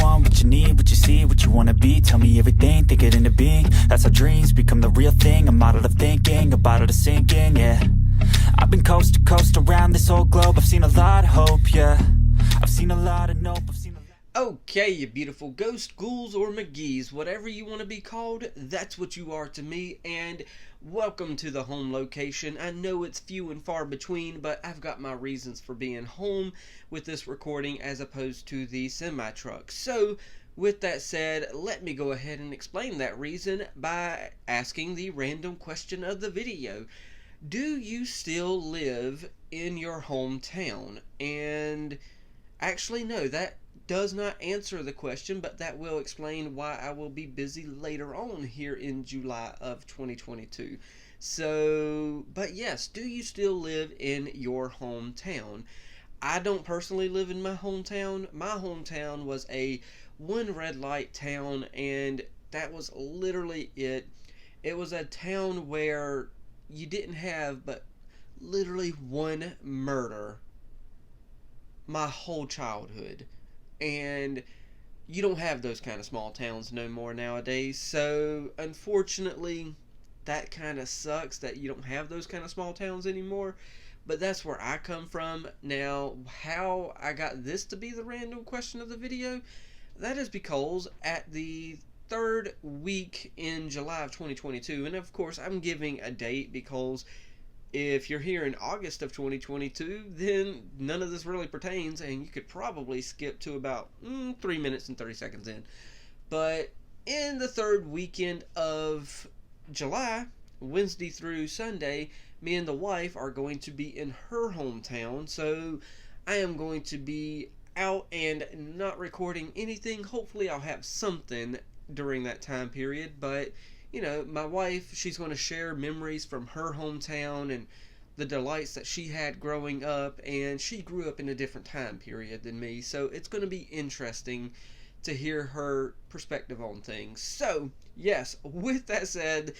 want, what you need, what you see, what you wanna be. Tell me everything, think it into being. That's how dreams become the real thing. I'm out of thinking, about it to sinking, yeah. I've been coast to coast around this whole globe. I've seen a lot of hope, yeah. I've seen a lot of nope, I've seen a lot. Okay, you beautiful ghost, ghouls, or McGees, whatever you want to be called, that's what you are to me, and welcome to the home location. I know it's few and far between, but I've got my reasons for being home with this recording as opposed to the semi-truck. So, with that said, let me go ahead and explain that reason by asking the random question of the video. Do you still live in your hometown? And actually, no, that does not answer the question, but that will explain why I will be busy later on here in July of 2022. So, but yes, do you still live in your hometown? I don't personally live in my hometown. My hometown was a one red light town, and that was literally it. It was a town where you didn't have but literally one murder my whole childhood. And you don't have those kind of small towns no more nowadays. So, unfortunately, that kind of sucks that you don't have those kind of small towns anymore. But that's where I come from. Now, how I got this to be the random question of the video, that is because at the third week in July of 2022, and of course I'm giving a date because if you're here in August of 2022, then none of this really pertains, and you could probably skip to about 3 minutes and 30 seconds in. But in the third weekend of July, Wednesday through Sunday, me and the wife are going to be in her hometown, so I am going to be out and not recording anything. Hopefully I'll have something during that time period, but you know, my wife, she's going to share memories from her hometown and the delights that she had growing up, and she grew up in a different time period than me, so it's going to be interesting to hear her perspective on things. So, yes, with that said,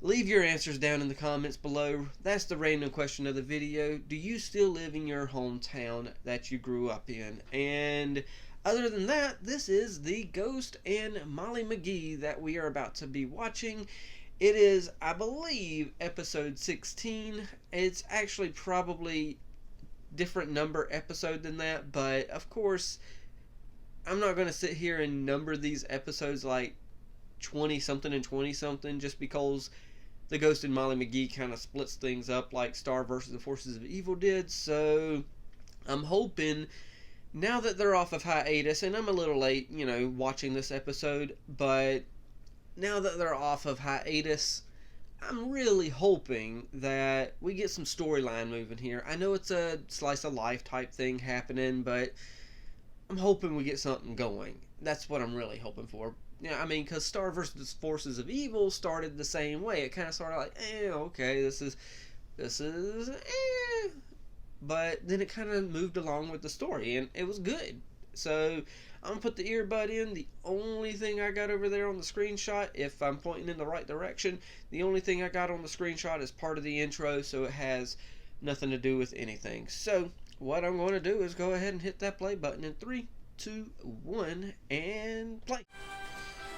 leave your answers down in the comments below. That's the random question of the video. Do you still live in your hometown that you grew up in? And other than that, this is the Ghost and Molly McGee that we are about to be watching. It is, I believe, episode 16. It's actually probably different number episode than that, but of course, I'm not going to sit here and number these episodes like 20-something and 20-something just because the Ghost and Molly McGee kind of splits things up like Star versus the Forces of Evil did. So, I'm hoping, now that they're off of hiatus, and I'm a little late, you know, watching this episode, but now that they're off of hiatus, I'm really hoping that we get some storyline moving here. I know it's a slice of life type thing happening, but I'm hoping we get something going. That's what I'm really hoping for. Yeah, I mean, because Star vs. Forces of Evil started the same way. It kind of started like, okay, this is, but then it kind of moved along with the story, and it was good. So, I'm going to put the earbud in. The only thing I got over there on the screenshot, if I'm pointing in the right direction, the only thing I got on the screenshot is part of the intro, so it has nothing to do with anything. So, what I'm going to do is go ahead and hit that play button in 3, 2, 1, and play.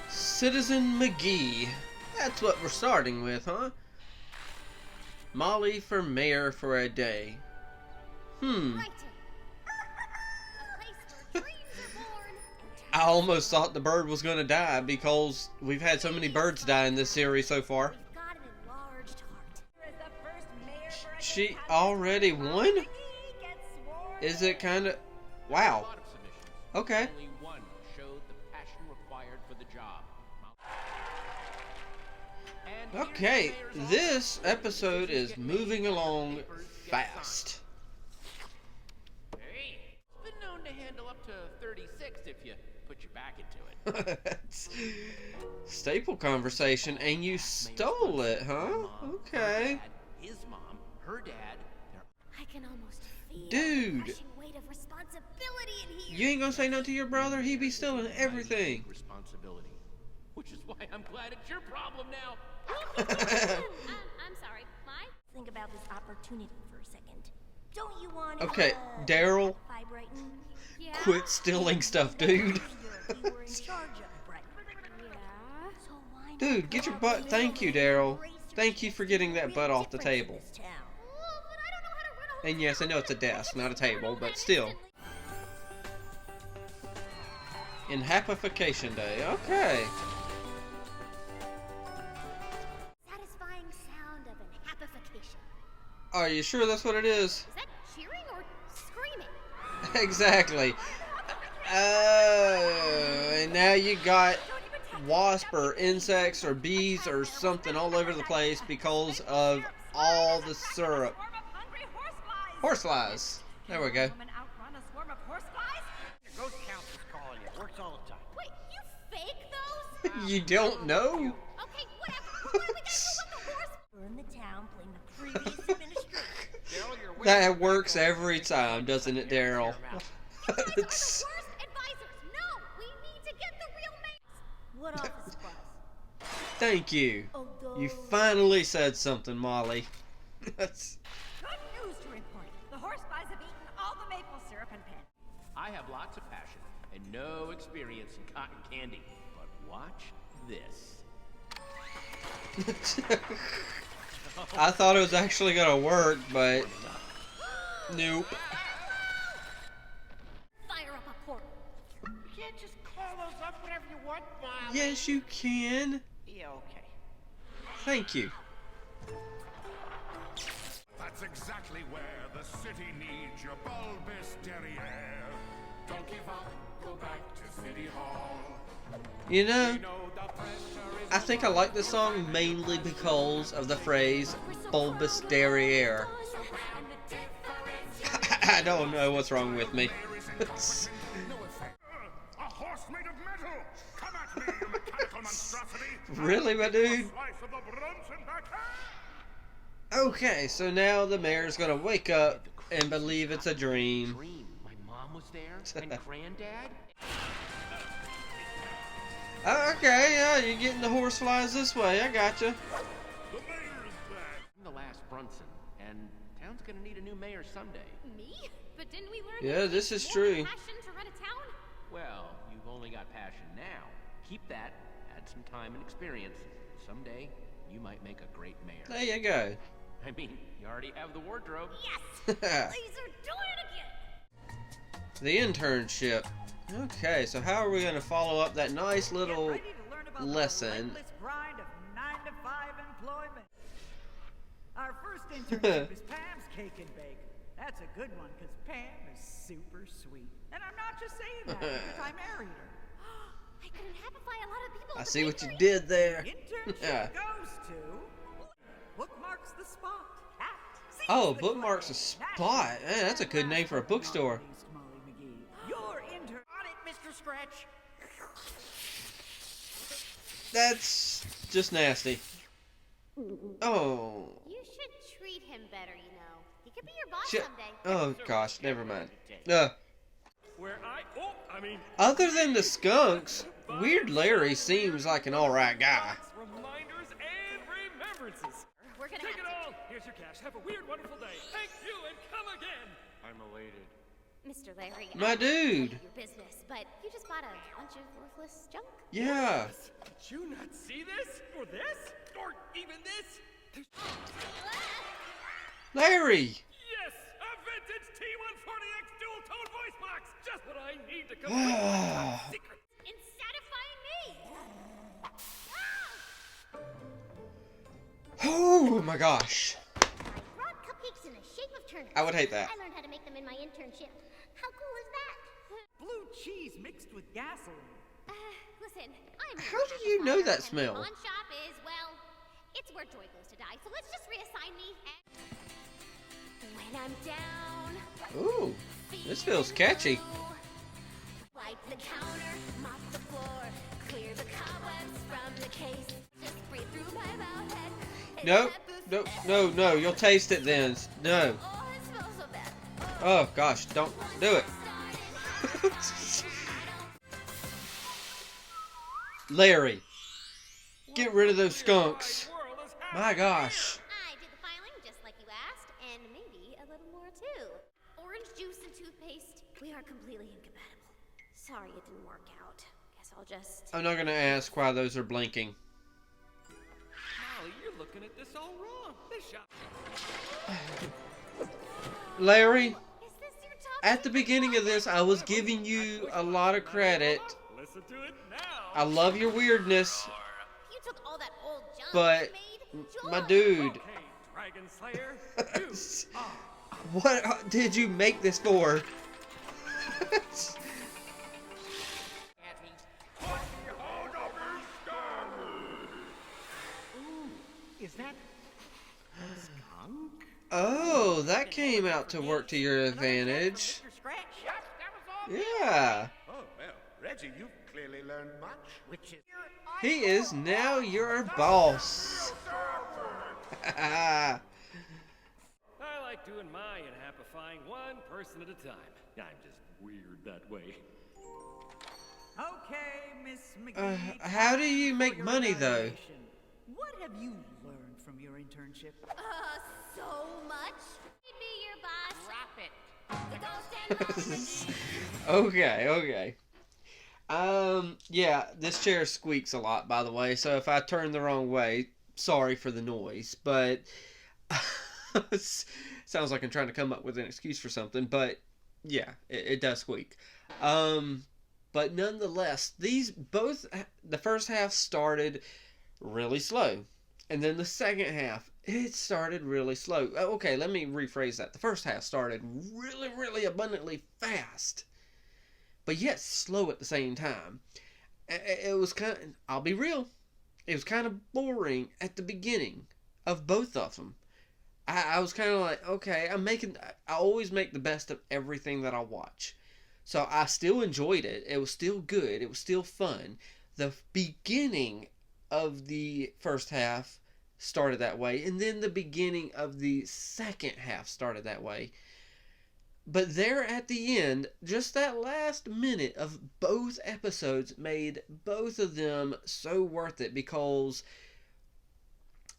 Citizen McGee. That's what we're starting with, huh? Molly for mayor for a day. I almost thought the bird was going to die because we've had so many birds die in this series so far. She already won? Is it kind of... Wow. Okay. Okay, this episode is moving along fast. Been known to handle up to 36 if you put your back into it. Staple conversation, and you stole it, huh? Okay. His mom, her dad. I can almost feel Dude, the weight of responsibility in here. you ain't gonna say no to your brother? He be stealing everything. Responsibility. Which is why I'm glad it's your problem now. I'm sorry. My? Think about this opportunity for a second. Don't you want Okay, Daryl, vibrating? Yeah. quit stealing stuff, dude. you were in charge of, right? Yeah. So why not Dude, get your butt. Thank you, Daryl. Thank you for getting that butt off the table. And yes, I know it's a desk, not a table, but still. In Happification Day. Okay. Satisfying sound of an happification. Are you sure that's what it is? Is that cheering or screaming? Exactly. Oh, and now you got wasp or insects or bees or something all over the place because of all the syrup. Horseflies. There we go. Ghost council's calling you. Works all the time. Wait, you fake those? You don't know? Okay, whatever. What do we gotta do about the horse? Burn the town, blame the previous administration. That works every time, doesn't it, Daryl? Worst advisors. No, we need to get the real names. What office supplies? Thank you. You finally said something, Molly. That's... Good news to report. The horse flies have eaten all the maple syrup and pen. I have lots of passion and no experience in cotton candy. But watch this. I thought it was actually gonna work, but nope. Fire up a portal. You can't just call those up whenever you want, Molly. Yes, you can. Yeah, okay. Thank you. That's exactly where the city needs your bulbous derriere. Don't give up, go back to City Hall. You know, I think I like this song mainly because of the phrase bulbous derriere. I don't know what's wrong with me. A horse made of metal! Come at me, you mechanical monstrosity! Really, my dude? Slice of the Brunson backhand! Okay, so now the mayor's gonna wake up and believe it's a dream. My mom was there and granddad. Okay, yeah, you're getting the horseflies this way. I gotcha. The mayor is back! I'm the last Brunson, and town's gonna need a new mayor someday. Me? But didn't we learn? Yeah, that it this takes is more true. Passion to run a town? Well, you've only got passion now. Keep that, add some time and experience. Someday, you might make a great mayor. There you go. I mean, you already have the wardrobe. Yes. These are doing it again. The internship. Okay, so how are we going to follow up that nice little Get ready to learn about lesson? the relentless grind of 9-to-5 employment. Our first internship is Pam's Cake and Bake. That's a good one because Pam is super sweet. And I'm not just saying that because I married her. I couldn't happify a lot of people. I at the see what you bakery. did there. Internship goes to Bookmarks the Spot. Oh, Bookmarks a Spot. Man, that's a good name for a bookstore. Molly McGee. Your intern on it, Mr. Scratch. That's just nasty. Oh. You should treat him better, you know. He could be your boss Shit. someday. Oh gosh, never mind. Other than the skunks, Weird Larry seems like an alright guy. Reminders and remembrances. We're gonna Take have it to. all. Here's your cash. Have a weird, wonderful day. Thank you and come again. I'm elated. Mr. Larry, My I don't know dude. your business, but you just bought a bunch of worthless junk. Yeah. Did you not see this? Or this? Or even this? Larry! Yes! A vintage T140X dual-tone voice box! Just what I need to complete my top secret. In satisfying me. Oh my gosh. I brought cupcakes in the shape of turnips. I would hate that. I learned how to make them in my internship. How cool is that? Blue cheese mixed with gasoline. Listen, I'm How do you know that smell? Pawn shop is, well, it's where joy goes to die. So let's just reassign me. And when I'm down, Ooh, this feels catchy. wipe the counter, mop the floor, clear the cobwebs from the case. Just breathe through my mouth head. No, no, no, no, you'll taste it then. No. Oh, it smells so bad. Oh gosh, don't do it. Larry, get rid of those skunks. My gosh. I did the filing just like you asked, and maybe a little more too. Orange juice and toothpaste, we are completely incompatible. Sorry it didn't work out. Guess I'll just... I'm not gonna ask why those are blinking. Molly, you're looking at this all wrong. This shot. Larry, Is this your top at the secret beginning of this, I was giving you a lot of credit. Listen to it now. I love your weirdness, You took all that old junk but and made my joy. dude, Okay, Dragon Slayer. You what did you make this for? Is that a skunk? Oh, that came out to work to your advantage. Mr. Scratch? Yep, that was all. Yeah, Oh, well, Reggie, you've clearly learned much. Which is... he is now your boss. I like doing my and happifying one person at a time. I'm just weird that way. Okay, Miss McGee. How do you time make for your money, though? evaluation. What have you learned from your internship? So much. Be your boss. Drop it. The ghost and Molly McGee. Okay. Yeah, this chair squeaks a lot, by the way, so if I turn the wrong way, sorry for the noise, but sounds like I'm trying to come up with an excuse for something, but yeah, it does squeak. But nonetheless, the first half started really slow, and then the second half, it started really slow. Okay, let me rephrase that. The first half started really, really abundantly fast, but yet slow at the same time. It was kind of, I'll be real, it was kind of boring at the beginning of both of them. I was kind of like, okay, I always make the best of everything that I watch. So I still enjoyed it. It was still good. It was still fun. The beginning of the first half started that way, and then the beginning of the second half started that way. But there at the end, just that last minute of both episodes made both of them so worth it, because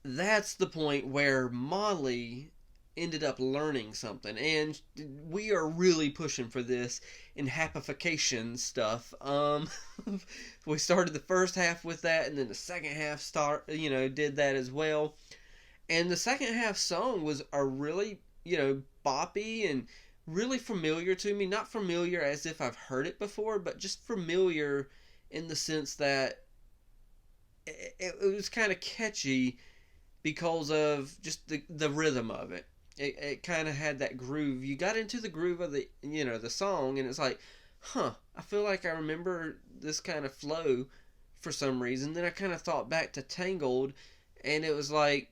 that's the point where Molly ended up learning something, and we are really pushing for this in happification stuff. We started the first half with that, and then the second half did that as well. And the second half song was a really, boppy and really familiar to me. Not familiar as if I've heard it before, but just familiar in the sense that it was kind of catchy because of just the rhythm of it. It kind of had that groove. You got into the groove of the song, and it's like, I feel like I remember this kind of flow for some reason. Then I kind of thought back to Tangled, and it was like,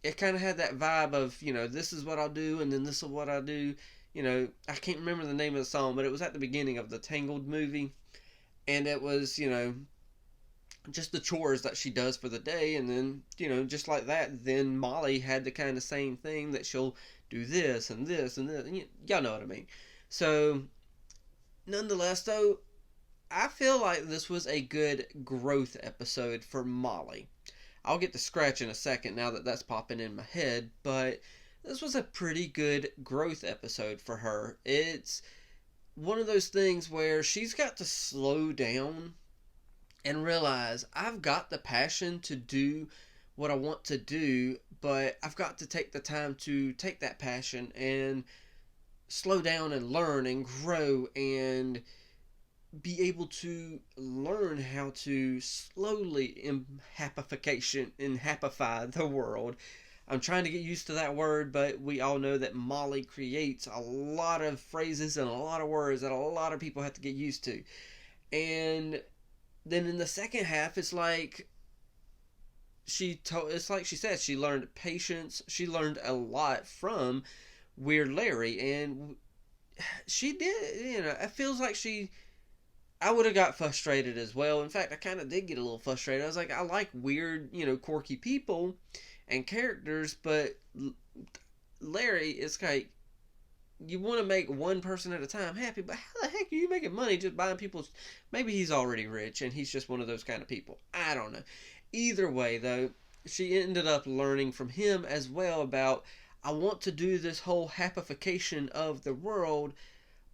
it kind of had that vibe of, this is what I'll do, and then this is what I'll do. I can't remember the name of the song, but it was at the beginning of the Tangled movie, and it was, just the chores that she does for the day, and then, just like that, then Molly had the kind of same thing, that she'll do this and this and this, and y'all know what I mean. So, nonetheless, though, I feel like this was a good growth episode for Molly. I'll get to Scratch in a second now that that's popping in my head, but this was a pretty good growth episode for her. It's one of those things where she's got to slow down and realize, I've got the passion to do what I want to do, but I've got to take the time to take that passion and slow down and learn and grow and be able to learn how to slowly happify the world. I'm trying to get used to that word, but we all know that Molly creates a lot of phrases and a lot of words that a lot of people have to get used to. And then in the second half, it's like she said, she learned patience. She learned a lot from Weird Larry, and she did, it feels like I would have got frustrated as well. In fact, I kind of did get a little frustrated. I was like, I like weird, quirky people and characters, but Larry, it's like, you want to make one person at a time happy, but how the heck are you making money just buying people's... Maybe he's already rich and he's just one of those kind of people. I don't know. Either way, though, she ended up learning from him as well about, I want to do this whole happification of the world,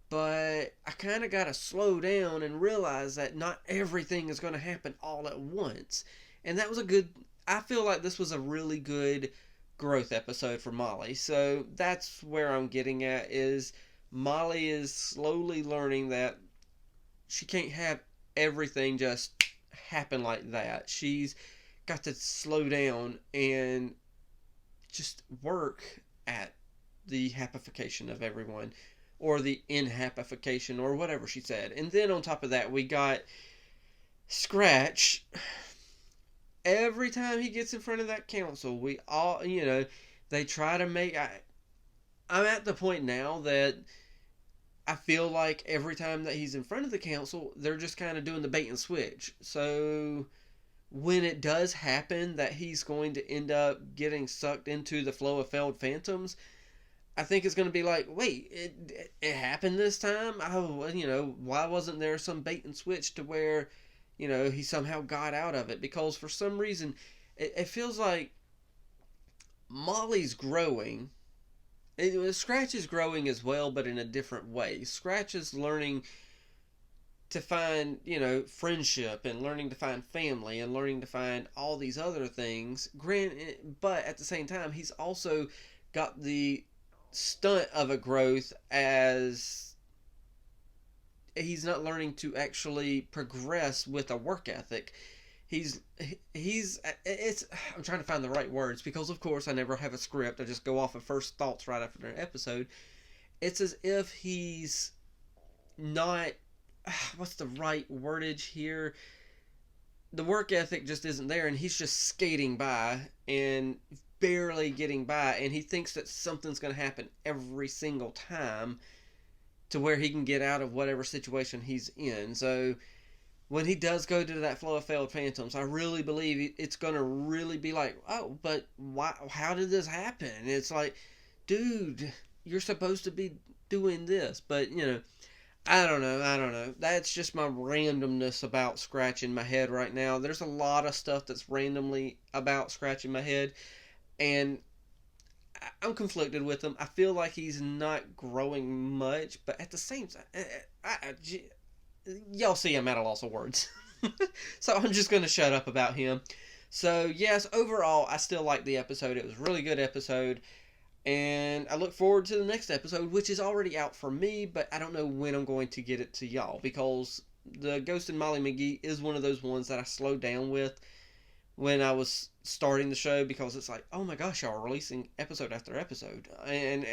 but I kind of got to slow down and realize that not everything is going to happen all at once. And that was a good, I feel like this was a really good growth episode for Molly. So that's where I'm getting at, is Molly is slowly learning that she can't have everything just happen like that. She's got to slow down and just work at the happification of everyone, or the inhappification, or whatever she said. And then on top of that, we got Scratch. Every time he gets in front of that council, we all, they try to make... I'm at the point now that I feel like every time that he's in front of the council, they're just kind of doing the bait and switch. So when it does happen that he's going to end up getting sucked into the flow of failed phantoms, I think it's going to be like, wait, it happened this time? Oh, why wasn't there some bait and switch to where, he somehow got out of it? Because for some reason, it feels like Molly's growing. Scratch is growing as well, but in a different way. Scratch is learning to find, friendship, and learning to find family, and learning to find all these other things. But at the same time, he's also got the stunt of a growth, as he's not learning to actually progress with a work ethic. I'm trying to find the right words, because of course I never have a script. I just go off of first thoughts right after an episode. It's as if he's not, what's the right wordage here? The work ethic just isn't there, and he's just skating by and barely getting by, and he thinks that something's going to happen every single time to where he can get out of whatever situation he's in. So when he does go to that flow of failed phantoms, I really believe it's going to really be like, oh, but why? How did this happen? And it's like, dude, you're supposed to be doing this. But, I don't know. That's just my randomness about Scratch in my head right now. There's a lot of stuff that's randomly about Scratch in my head, and I'm conflicted with him. I feel like he's not growing much, but at the same time, y'all see I'm at a loss of words. So I'm just going to shut up about him. So yes, overall, I still like the episode. It was a really good episode. And I look forward to the next episode, which is already out for me, but I don't know when I'm going to get it to y'all, because the Ghost and Molly McGee is one of those ones that I slowed down with when I was starting the show, because it's like, oh my gosh, y'all are releasing episode after episode. And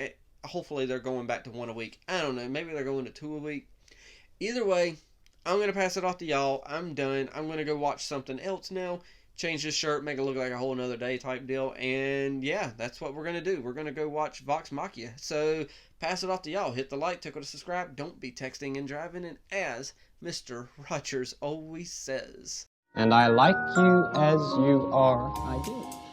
hopefully they're going back to one a week. I don't know, maybe they're going to 2 a week. Either way, I'm going to pass it off to y'all. I'm done. I'm going to go watch something else now. Change this shirt, make it look like a whole nother day type deal. And yeah, that's what we're going to do. We're going to go watch Vox Machina. So pass it off to y'all. Hit the like, tickle to subscribe. Don't be texting and driving. And as Mr. Rogers always says, And I like you as you are, I do.